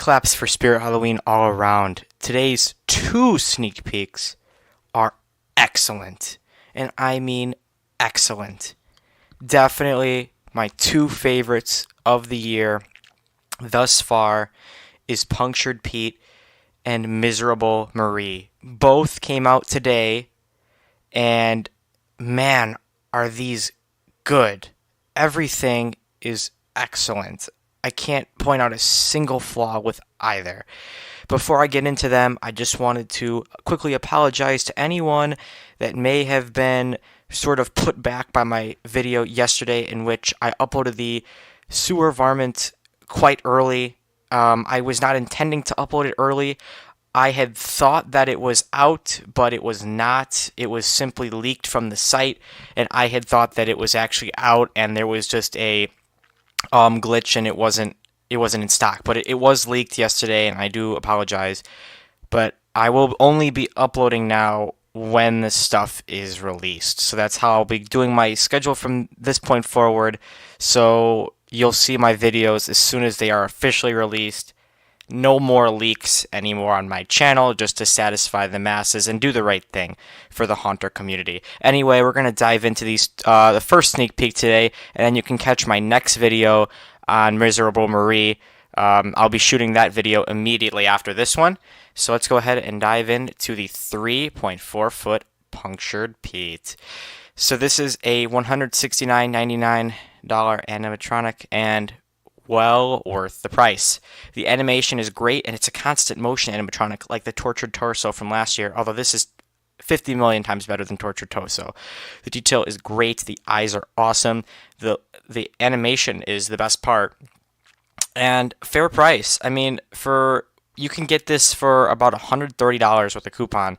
claps for Spirit Halloween all around. Today's two sneak peeks are excellent. And I mean excellent. Definitely my two favorites of the year thus far is Punctured Pete and Miserable Marie. Both came out today, and man, are these good. Everything is excellent. I can't point out a single flaw with either. Before I get into them, I just wanted to quickly apologize to anyone that may have been sort of put back by my video yesterday in which I uploaded the sewer varmint quite early. I was not intending to upload it early. I had thought that it was out, but it was not. It was simply leaked from the site, and I had thought that it was actually out, and there was just a glitch, and it wasn't in stock. But it was leaked yesterday, and I do apologize. But I will only be uploading now when the stuff is released. So that's how I'll be doing my schedule from this point forward. So you'll see my videos as soon as they are officially released. No more leaks anymore on my channel, just to satisfy the masses and do the right thing for the Haunter community. Anyway, we're going to dive into these the first sneak peek today, and then you can catch my next video on Miserable Marie. I'll be shooting that video immediately after this one. So let's go ahead and dive into the 3.4 foot Punctured Pete. So this is a $169.99 animatronic, and well worth the price. The animation is great, and it's a constant motion animatronic like the Tortured Torso from last year, although this is 50 million times better than Tortured Torso. The detail is great, the eyes are awesome, the animation is the best part, and fair price. I mean, you can get this for about $130 with a coupon,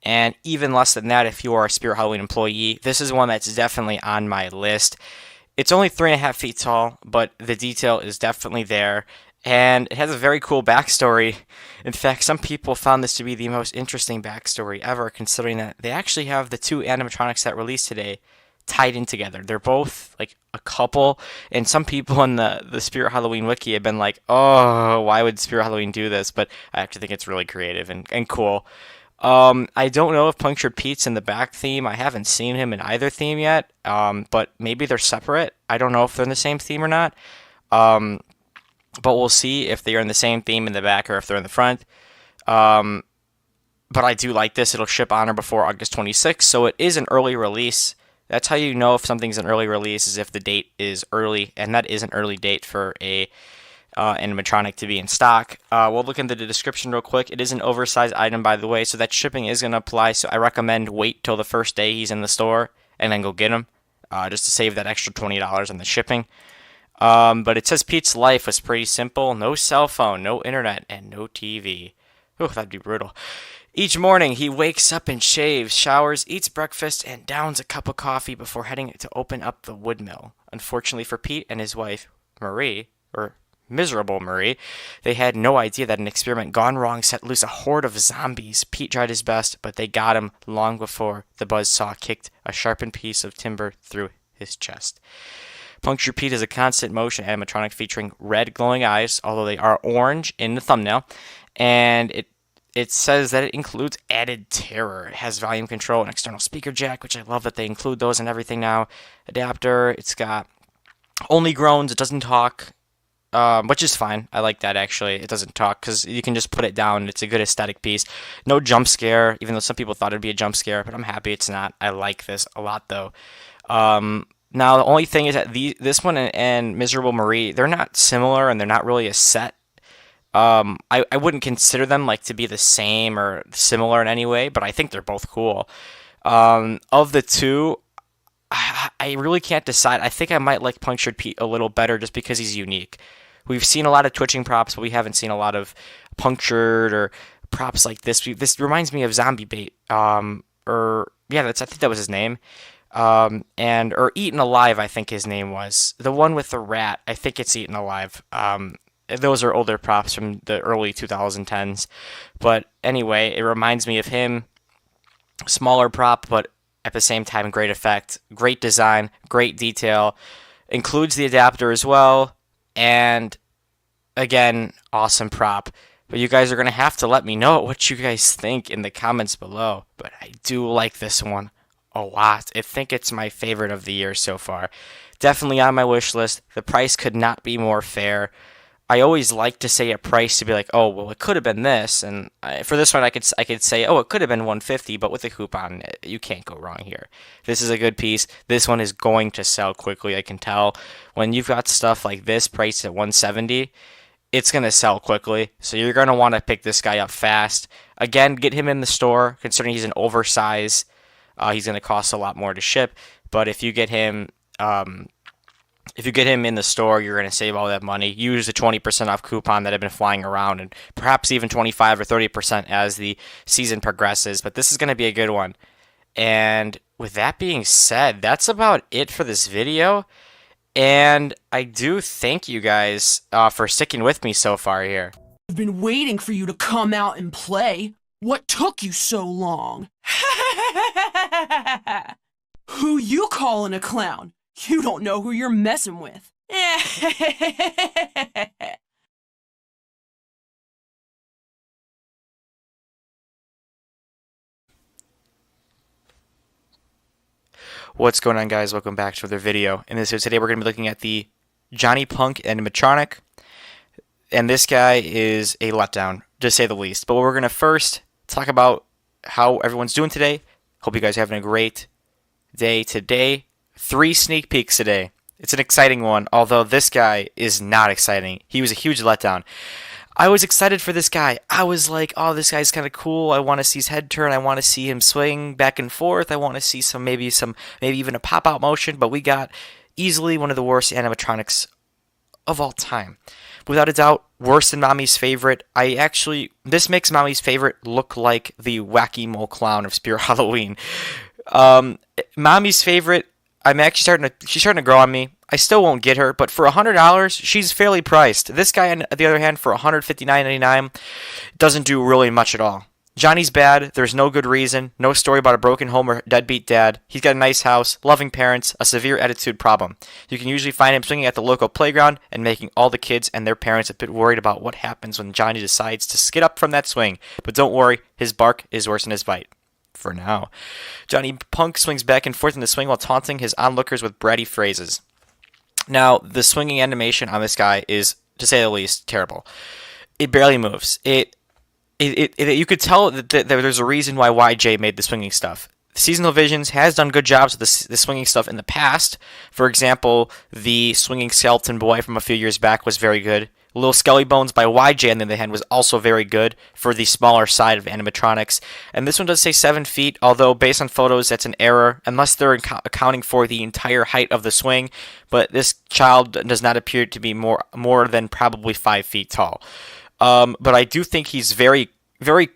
and even less than that if you are a Spirit Halloween employee. This is one that's definitely on my list. It's only 3.5 feet tall, but the detail is definitely there, and it has a very cool backstory. In fact, some people found this to be the most interesting backstory ever, considering that they actually have the two animatronics that released today tied in together. They're both like a couple, and some people in the Spirit Halloween wiki have been like, oh, why would Spirit Halloween do this? But I actually think it's really creative and cool. I don't know if Punctured Pete's in the back theme. I haven't seen him in either theme yet, but maybe they're separate. I don't know if they're in the same theme or not, but we'll see if they're in the same theme in the back or if they're in the front. But I do like this. It'll ship on or before August 26th, so it is an early release. That's how you know if something's an early release, is if the date is early, and that is an early date for a animatronic to be in stock. We'll look into the description real quick. It is an oversized item, by the way, so that shipping is going to apply. So I recommend wait till the first day he's in the store and then go get him, just to save that extra $20 on the shipping. But it says Pete's life was pretty simple: no cell phone, no internet, and no TV. Oh, that'd be brutal. Each morning, he wakes up and shaves, showers, eats breakfast, and downs a cup of coffee before heading to open up the wood mill. Unfortunately for Pete and his wife, Marie, or Miserable Marie, they had no idea that an experiment gone wrong set loose a horde of zombies. Pete tried his best, but they got him long before the buzzsaw kicked a sharpened piece of timber through his chest. Punctured Pete is a constant motion animatronic featuring red glowing eyes, although they are orange in the thumbnail, and it says that it includes added terror. It has volume control and external speaker jack, which I love that they include those and everything now. Adapter, it's got only groans, it doesn't talk. Which is fine. I like that, actually. It doesn't talk because you can just put it down. It's a good aesthetic piece. No jump scare, even though some people thought it'd be a jump scare, but I'm happy it's not. I like this a lot, though. Now, the only thing is that this one and Miserable Marie, they're not similar, and they're not really a set. I wouldn't consider them like to be the same or similar in any way, but I think they're both cool. Of the two, I really can't decide. I think I might like Punctured Pete a little better just because he's unique. We've seen a lot of twitching props, but we haven't seen a lot of punctured or props like this. This reminds me of Zombie Bait, I think that was his name, or Eaten Alive. I think his name was the one with the rat. I think it's Eaten Alive. Those are older props from the early 2010s, but anyway, it reminds me of him. Smaller prop, but at the same time, great effect, great design, great detail. Includes the adapter as well, and again, awesome prop. But you guys are going to have to let me know what you guys think in the comments below. But I do like this one a lot. I think it's my favorite of the year so far. Definitely on my wish list. The price could not be more fair. I always like to say a price to be like, oh, well, it could have been this, and for this one, I could say, oh, it could have been 150, but with a coupon, you can't go wrong here. This is a good piece. This one is going to sell quickly. I can tell when you've got stuff like this priced at 170, it's going to sell quickly. So you're going to want to pick this guy up fast. Again, get him in the store. Considering he's an oversize, he's going to cost a lot more to ship. But if you get him in the store, you're going to save all that money. Use the 20% off coupon that have been flying around, and perhaps even 25 or 30% as the season progresses. But this is going to be a good one. And with that being said, that's about it for this video. And I do thank you guys for sticking with me so far here. I've been waiting for you to come out and play. What took you so long? Who you calling a clown? You don't know who you're messing with. What's going on, guys? Welcome back to another video. In this video today, we're going to be looking at the Johnny Punk animatronic. And this guy is a letdown, to say the least. But we're going to first talk about how everyone's doing today. Hope you guys are having a great day today. 3 sneak peeks today. It's an exciting one, although this guy is not exciting. He was a huge letdown. I was excited for this guy. I was like, oh, this guy's kind of cool. I want to see his head turn. I want to see him swing back and forth. I want to see maybe even a pop-out motion. But we got easily one of the worst animatronics of all time. Without a doubt, worse than Mommy's Favorite. This makes Mommy's Favorite look like the Wacky Mole Clown of Spirit Halloween. Mommy's Favorite, she's starting to grow on me. I still won't get her, but for $100, she's fairly priced. This guy, on the other hand, for $159.99, doesn't do really much at all. Johnny's bad. There's no good reason. No story about a broken home or deadbeat dad. He's got a nice house, loving parents, a severe attitude problem. You can usually find him swinging at the local playground and making all the kids and their parents a bit worried about what happens when Johnny decides to skid up from that swing. But don't worry, his bark is worse than his bite. For now. Johnny Punk swings back and forth in the swing while taunting his onlookers with bratty phrases. Now, the swinging animation on this guy is, to say the least, terrible. It barely moves. You could tell that there's a reason why YJ made the swinging stuff. Seasonal Visions has done good jobs with the swinging stuff in the past. For example, the swinging skeleton boy from a few years back was very good. Little Skelly Bones by YJ, on the other hand, was also very good for the smaller side of animatronics. And this one does say 7 feet, although based on photos, that's an error, unless they're accounting for the entire height of the swing. But this child does not appear to be more than probably 5 feet tall. But I do think he's very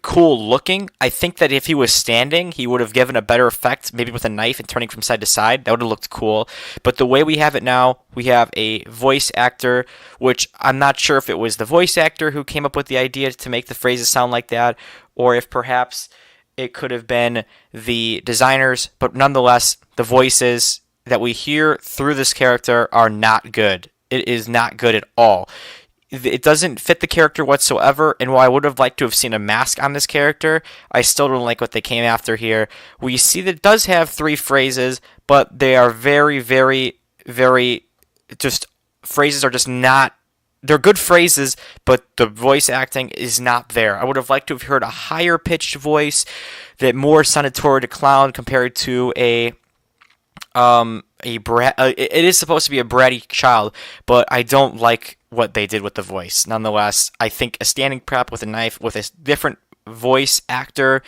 cool looking. I think that if he was standing, he would have given a better effect, maybe with a knife and turning from side to side. That would have looked cool. But the way we have it now, we have a voice actor, which I'm not sure if it was the voice actor who came up with the idea to make the phrases sound like that, or if perhaps it could have been the designers. But nonetheless, the voices that we hear through this character are not good. It is not good at all. It doesn't fit the character whatsoever, and while I would have liked to have seen a mask on this character, I still don't like what they came after here. We see that it does have 3 phrases, but they are very, very, very, phrases are just not, they're good phrases, but the voice acting is not there. I would have liked to have heard a higher pitched voice that more sounded toward a clown compared to it is supposed to be a bratty child, but I don't like what they did with the voice. Nonetheless, I think a standing prop with a knife with a different voice actor,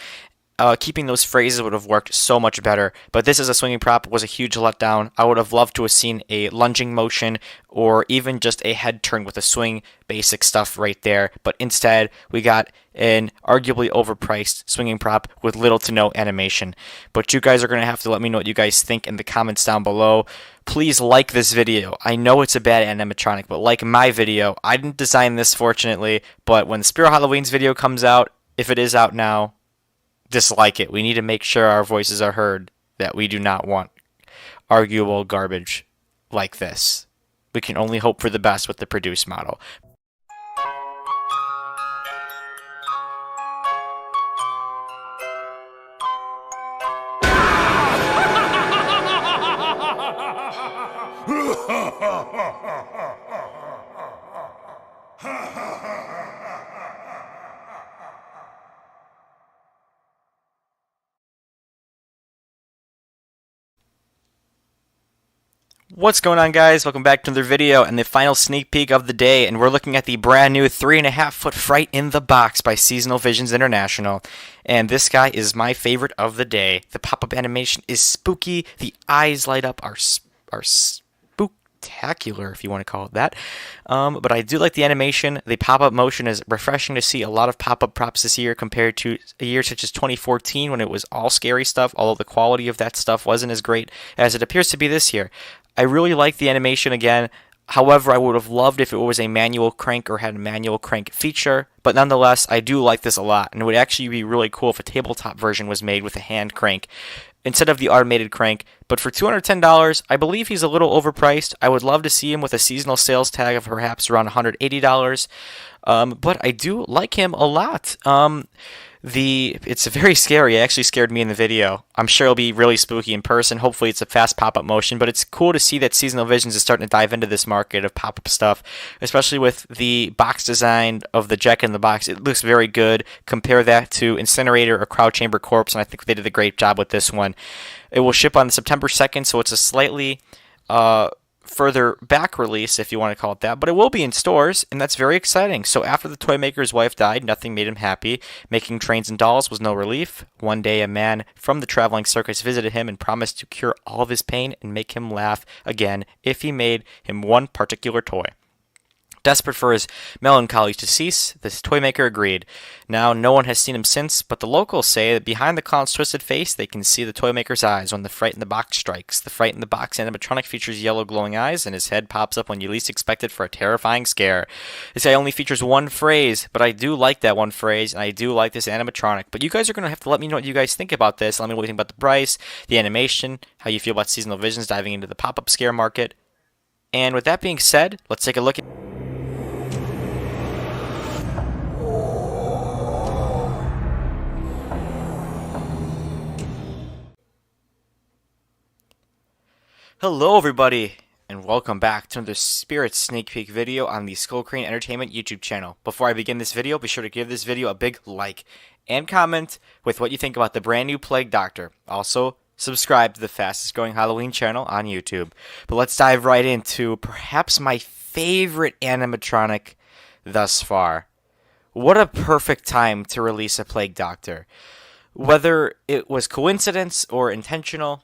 keeping those phrases would have worked so much better. But this as a swinging prop was a huge letdown. I would have loved to have seen a lunging motion or even just a head turn with a swing, basic stuff right there. But instead, we got an arguably overpriced swinging prop with little to no animation. But you guys are going to have to let me know what you guys think in the comments down below. Please like this video. I know it's a bad animatronic, but like my video. I didn't design this, fortunately, but when the Spirit Halloween's video comes out, if it is out now, dislike it. We need to make sure our voices are heard, that we do not want arguable garbage like this. We can only hope for the best with the produced model. What's going on, guys? Welcome back to another video and the final sneak peek of the day, and we're looking at the brand new 3.5-foot Fright in the Box by Seasonal Visions International. And this guy is my favorite of the day. The pop-up animation is spooky. The eyes light up are spooktacular, if you want to call it that. But I do like the animation. The pop-up motion is refreshing to see. A lot of pop-up props this year compared to a year such as 2014 when it was all scary stuff, although the quality of that stuff wasn't as great as it appears to be this year. I really like the animation again. However, I would have loved if it was a manual crank or had a manual crank feature. But nonetheless, I do like this a lot. And it would actually be really cool if a tabletop version was made with a hand crank instead of the automated crank. But for $210, I believe he's a little overpriced. I would love to see him with a seasonal sales tag of perhaps around $180. But I do like him a lot. It's very scary. It actually scared me in the video. I'm sure it'll be really spooky in person. Hopefully it's a fast pop-up motion, but it's cool to see that Seasonal Visions is starting to dive into this market of pop-up stuff, especially with the box design of the Jack in the Box. It looks very good. Compare that to Incinerator or Crowd Chamber Corpse, and I think they did a great job with this one. It will ship on September 2nd, so it's a slightly further back release, if you want to call it that, but it will be in stores, and that's very exciting. So after the toy maker's wife died, nothing made him happy. Making trains and dolls was no relief. One day a man from the traveling circus visited him and promised to cure all of his pain and make him laugh again if he made him one particular toy. Desperate for his melancholy to cease, the toy maker agreed. Now, no one has seen him since, but the locals say that behind the clown's twisted face, they can see the toy maker's eyes when the Fright in the Box strikes. The Fright in the Box animatronic features yellow glowing eyes, and his head pops up when you least expect it for a terrifying scare. This guy only features one phrase, but I do like that one phrase, and I do like this animatronic. But you guys are going to have to let me know what you guys think about this. Let me know what you think about the price, the animation, how you feel about Seasonal Visions diving into the pop-up scare market. And with that being said, let's take a look at... Hello everybody, and welcome back to another Spirit Sneak Peek video on the Skullkrane Entertainment YouTube channel. Before I begin this video, be sure to give this video a big like and comment with what you think about the brand new Plague Doctor. Also, subscribe to the fastest growing Halloween channel on YouTube. But let's dive right into perhaps my favorite animatronic thus far. What a perfect time to release a Plague Doctor. Whether it was coincidence or intentional,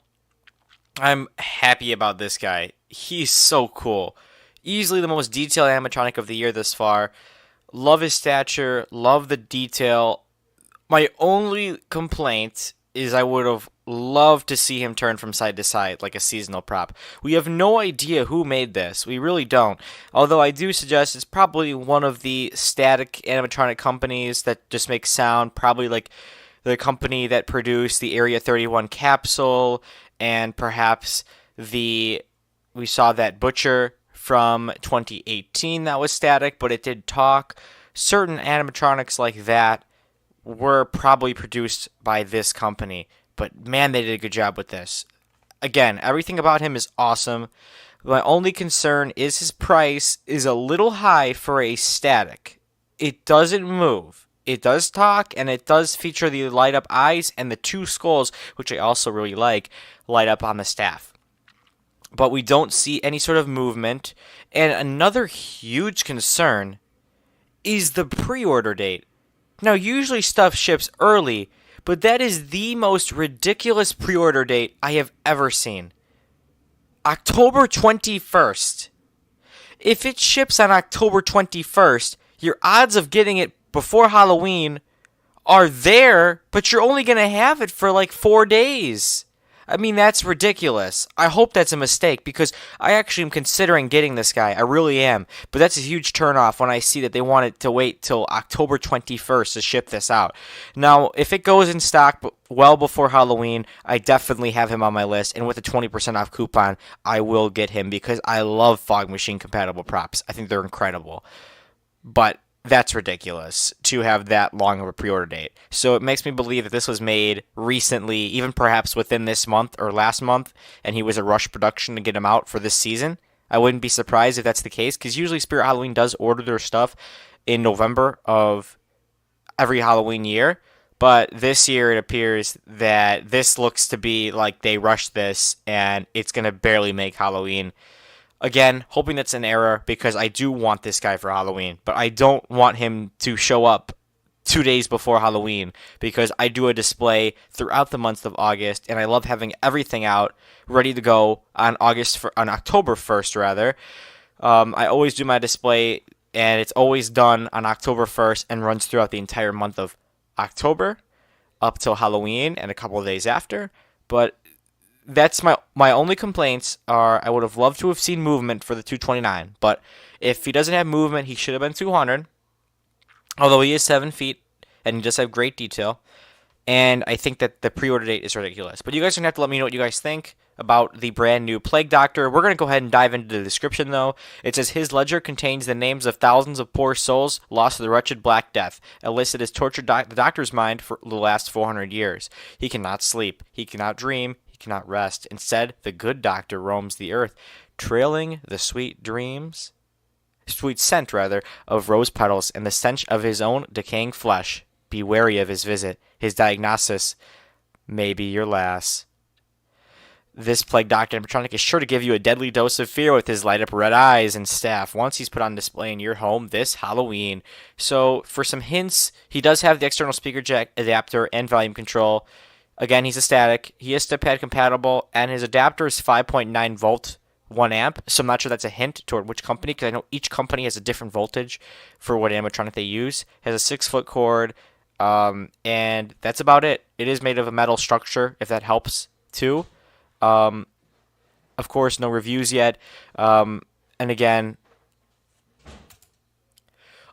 I'm happy about this guy. He's so cool. Easily the most detailed animatronic of the year thus far. Love his stature. Love the detail. My only complaint is I would have loved to see him turn from side to side like a seasonal prop. We have no idea who made this. We really don't. Although I do suggest it's probably one of the static animatronic companies that just make sound. Probably like the company that produced the Area 31 capsule, and perhaps we saw that Butcher from 2018 that was static, but it did talk. Certain animatronics like that were probably produced by this company, but man, they did a good job with this. Again, everything about him is awesome. My only concern is his price is a little high for a static. It doesn't move. It does talk, and it does feature the light-up eyes and the two skulls, which I also really like, light up on the staff. But we don't see any sort of movement. And another huge concern is the pre-order date. Now, usually stuff ships early, but that is the most ridiculous pre-order date I have ever seen. October 21st. If it ships on October 21st, your odds of getting it before Halloween are there, but you're only going to have it for like 4 days. I mean, that's ridiculous. I hope that's a mistake, because I actually am considering getting this guy. I really am. But that's a huge turnoff when I see that they wanted to wait till October 21st to ship this out. Now, if it goes in stock well before Halloween, I definitely have him on my list. And with a 20% off coupon, I will get him, because I love Fog Machine compatible props. I think they're incredible. But that's ridiculous to have that long of a pre-order date. So it makes me believe that this was made recently, even perhaps within this month or last month, and he was a rush production to get him out for this season. I wouldn't be surprised if that's the case, because usually Spirit Halloween does order their stuff in November of every Halloween year. But this year it appears that this looks to be like they rushed this and it's going to barely make Halloween. Again, hoping that's an error because I do want this guy for Halloween, but I don't want him to show up 2 days before Halloween because I do a display throughout the month of August and I love having everything out ready to go on October 1st rather. I always do my display and it's always done on October 1st and runs throughout the entire month of October up till Halloween and a couple of days after. But that's my only complaints are I would have loved to have seen movement for the 229, but if he doesn't have movement, he should have been 200. Although he is 7 feet and he does have great detail. And I think that the pre-order date is ridiculous. But you guys are going to have to let me know what you guys think about the brand new Plague Doctor. We're going to go ahead and dive into the description, though. It says, his ledger contains the names of thousands of poor souls lost to the wretched Black Death. Illicit has tortured the Doctor's mind for the last 400 years. He cannot sleep. He cannot dream. He cannot rest. Instead, the good Doctor roams the earth, trailing the sweet scent of rose petals and the stench of his own decaying flesh. Be wary of his visit. His diagnosis may be your last. This Plague Doctor animatronic is sure to give you a deadly dose of fear with his light-up red eyes and staff once he's put on display in your home this Halloween. So, for some hints, he does have the external speaker jack adapter and volume control. Again, he's a static. He is step-pad compatible, and his adapter is 5.9 volt 1 amp, so I'm not sure that's a hint toward which company, because I know each company has a different voltage for what animatronic they use. Has a 6-foot cord, and that's about it. It is made of a metal structure, if that helps too. Of course, no reviews yet. And again,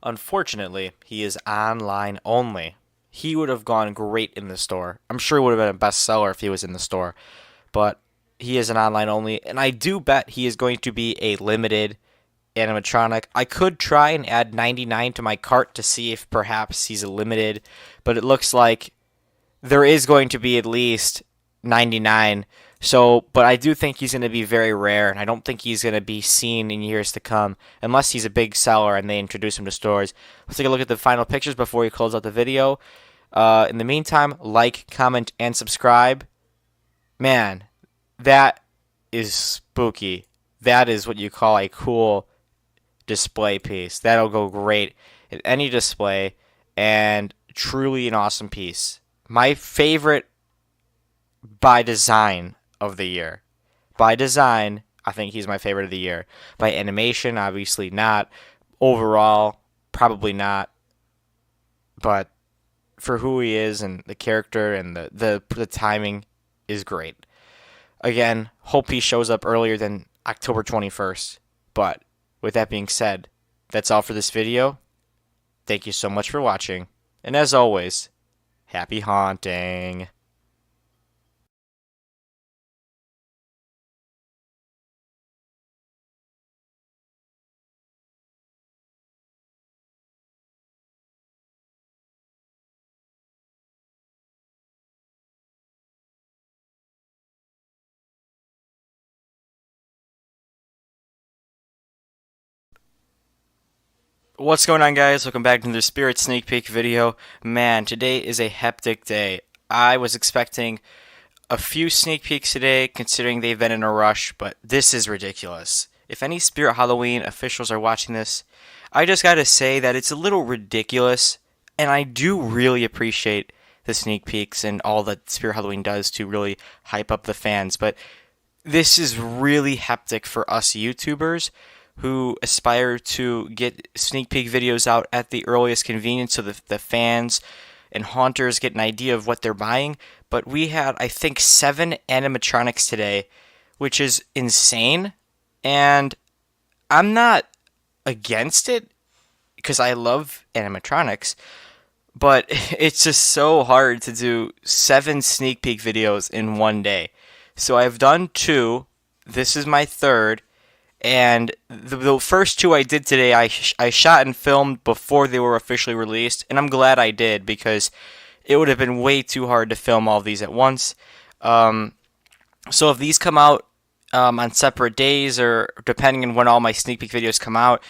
unfortunately, he is online only. He would have gone great in the store. I'm sure he would have been a bestseller if he was in the store, but he is an online only, and I do bet he is going to be a limited animatronic. I could try and add 99 to my cart to see if perhaps he's a limited, but it looks like there is going to be at least 99. So, but I do think he's going to be very rare, and I don't think he's going to be seen in years to come unless he's a big seller and they introduce him to stores. Let's take a look at the final pictures before we close out the video. In the meantime, like, comment, and subscribe. Man, that is spooky. That is what you call a cool display piece. That'll go great in any display and truly an awesome piece. My favorite by design of the year. By design, I think he's my favorite of the year. By animation, obviously not. Overall, probably not. But for who he is and the character and the timing is great. Again, hope he shows up earlier than October 21st. But with that being said, that's all for this video. Thank you so much for watching. And as always, happy haunting. What's going on, guys? Welcome back to the Spirit Sneak Peek video. Man, today is a hectic day. I was expecting a few sneak peeks today, considering they've been in a rush, but this is ridiculous. If any Spirit Halloween officials are watching this, I just gotta say that it's a little ridiculous, and I do really appreciate the sneak peeks and all that Spirit Halloween does to really hype up the fans, but this is really hectic for us YouTubers who aspire to get sneak peek videos out at the earliest convenience so the fans and haunters get an idea of what they're buying. But we had, I think, 7 animatronics today, which is insane. And I'm not against it because I love animatronics, but it's just so hard to do 7 sneak peek videos in one day. So I've done 2. This is my 3rd. And the first 2 I did today, I shot and filmed before they were officially released, and I'm glad I did because it would have been way too hard to film all these at once. So if these come out on separate days or depending on when all my sneak peek videos come out.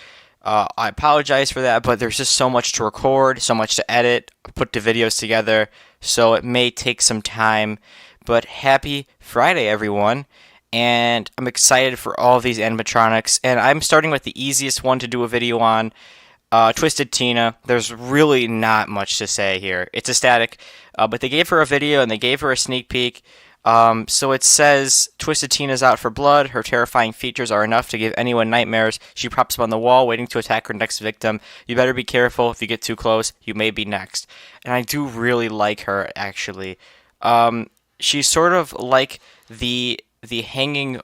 I apologize for that, but there's just so much to record, so much to edit, put the videos together, so it may take some time. But happy Friday, everyone! And I'm excited for all of these animatronics, and I'm starting with the easiest one to do a video on. Twisted Tina. There's really not much to say here. It's a static, but they gave her a video and they gave her a sneak peek. So it says, Twisted Tina's out for blood. Her terrifying features are enough to give anyone nightmares. She props up on the wall, waiting to attack her next victim. You better be careful. If you get too close, you may be next. And I do really like her, actually. She's sort of like the hanging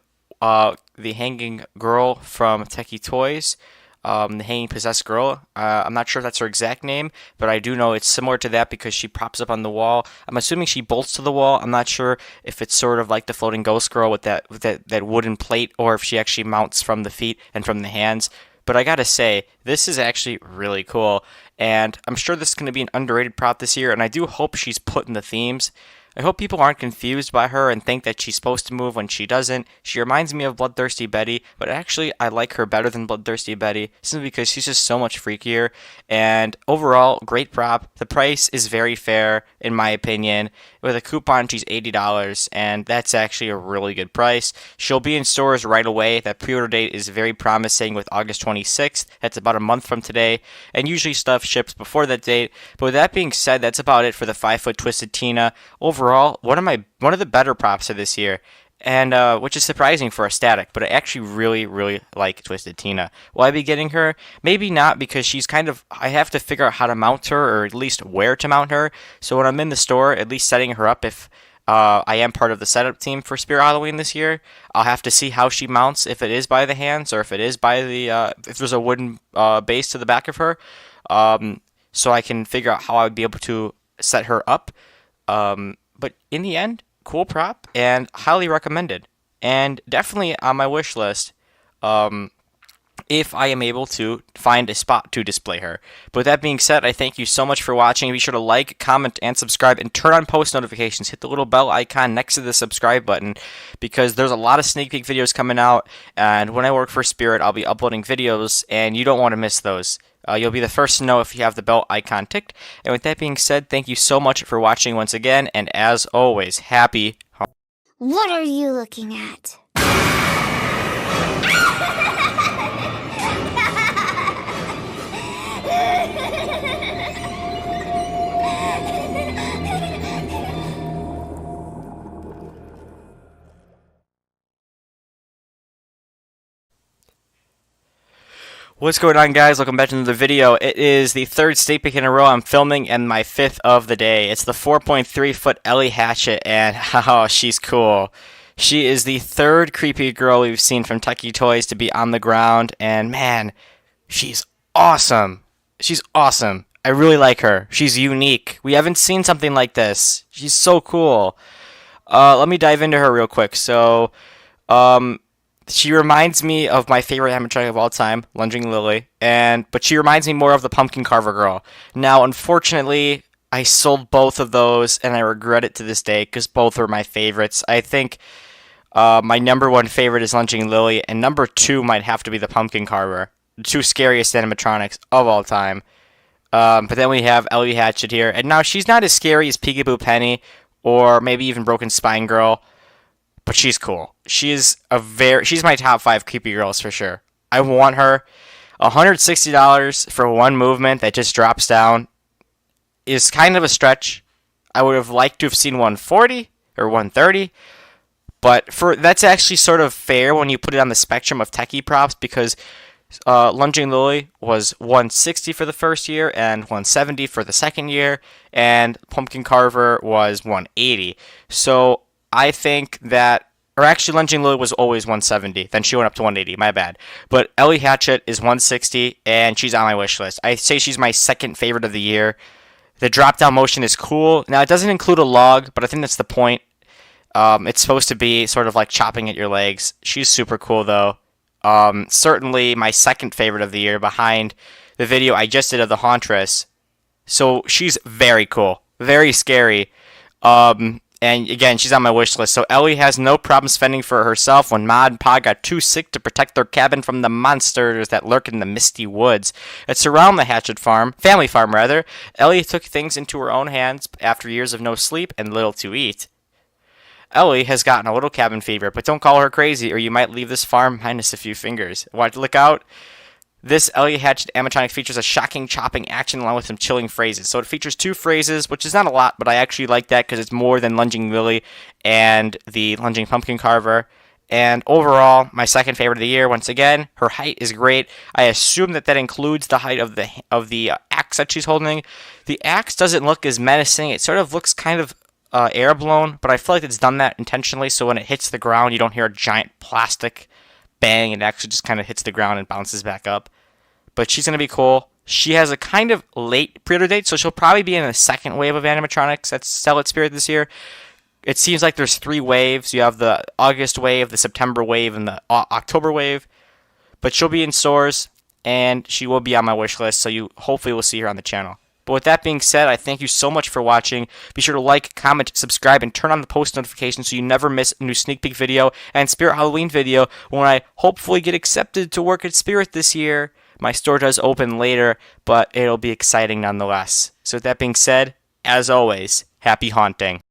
girl from Techie Toys. The hanging possessed girl. I'm not sure if that's her exact name, but I do know it's similar to that because she props up on the wall. I'm assuming she bolts to the wall. I'm not sure if it's sort of like the floating ghost girl with that wooden plate, or if she actually mounts from the feet and from the hands. But I gotta say, this is actually really cool, and I'm sure this is going to be an underrated prop this year, and I do hope she's put in the themes. I hope people aren't confused by her and think that she's supposed to move when she doesn't. She reminds me of Bloodthirsty Betty, but actually I like her better than Bloodthirsty Betty, simply because she's just so much freakier. And overall, great prop. The price is very fair, in my opinion. With a coupon, she's $80, and that's actually a really good price. She'll be in stores right away. That pre-order date is very promising with August 26th. That's about a month from today, and usually stuff ships before that date. But with that being said, that's about it for the 5-foot Twisted Tina. Overall, one of the better props of this year, and which is surprising for a static, but I actually really like Twisted Tina. Will I be getting her? Maybe not, because she's I have to figure out how to mount her, or at least where to mount her. So when I'm in the store, at least setting her up, if I am part of the setup team for Spirit Halloween this year, I'll have to see how she mounts, if it is by the hands or if it is by if there's a wooden base to the back of her, so I can figure out how I would be able to set her up. But in the end, cool prop and highly recommended, and definitely on my wish list. If I am able to find a spot to display her. But with that being said, I thank you so much for watching. Be sure to like, comment, and subscribe, and turn on post notifications. Hit the little bell icon next to the subscribe button, because there's a lot of sneak peek videos coming out, and when I work for Spirit, I'll be uploading videos, and you don't want to miss those. You'll be the first to know if you have the bell icon ticked. And with that being said, thank you so much for watching once again, and as always, happy... What are you looking at? What's going on, guys? Welcome back to another video. It is the third sneak peek in a row I'm filming, and my fifth of the day. It's the 4.3-foot Ellie Hatchet, and oh, she's cool. She is the third creepy girl we've seen from Techie Toys to be on the ground, and man, she's awesome. She's awesome. I really like her. She's unique. We haven't seen something like this. She's so cool. Let me dive into her real quick. So, she reminds me of my favorite animatronic of all time, Lunging Lily, but she reminds me more of the Pumpkin Carver Girl. Now, unfortunately, I sold both of those, and I regret it to this day, because both are my favorites. I think my number one favorite is Lunging Lily, and number two might have to be the Pumpkin Carver. The two scariest animatronics of all time. But then we have Ellie Hatchet here, and now she's not as scary as Peekaboo Penny, or maybe even Broken Spine Girl, but she's cool. She's my top 5 creepy girls for sure. I want her. $160 for one movement that just drops down is kind of a stretch. I would have liked to have seen 140 or 130, but that's actually sort of fair when you put it on the spectrum of techie props, because Lunging Lily was 160 for the first year and 170 for the second year, and Pumpkin Carver was 180. So I think that, or actually Lunging Lily was always 170, then she went up to 180, my bad. But Ellie Hatchet is 160, and she's on my wish list. I say she's my second favorite of the year. The drop-down motion is cool. Now, it doesn't include a log, but I think that's the point. It's supposed to be sort of like chopping at your legs. She's super cool, though. Certainly my second favorite of the year, behind the video I just did of the Hauntress. So she's very cool. Very scary. And again, she's on my wish list. So Ellie has no problems fending for herself when Ma and Pa got too sick to protect their cabin from the monsters that lurk in the misty woods that surround the Hatchet farm, family farm rather. Ellie took things into her own hands after years of no sleep and little to eat. Ellie has gotten a little cabin fever, but don't call her crazy or you might leave this farm minus a few fingers. Want to look out? This Ellie Hatchet animatronic features a shocking chopping action along with some chilling phrases. So it features 2 phrases, which is not a lot, but I actually like that because it's more than Lunging Lily and the Lunging Pumpkin Carver. And overall, my second favorite of the year. Once again, her height is great. I assume that includes the height of the axe that she's holding. The axe doesn't look as menacing. It sort of looks kind of air blown, but I feel like it's done that intentionally. So when it hits the ground, you don't hear a giant plastic bang. It actually just kind of hits the ground and bounces back up. But she's going to be cool. She has a kind of late pre-order date, so she'll probably be in the second wave of animatronics that sell at Spirit this year. It seems like there's 3 waves. You have the August wave, the September wave, and the October wave. But she'll be in stores, and she will be on my wish list, so you hopefully will see her on the channel. But with that being said, I thank you so much for watching. Be sure to like, comment, subscribe, and turn on the post notifications so you never miss a new sneak peek video and Spirit Halloween video when I hopefully get accepted to work at Spirit this year. My store does open later, but it'll be exciting nonetheless. So with that being said, as always, happy haunting.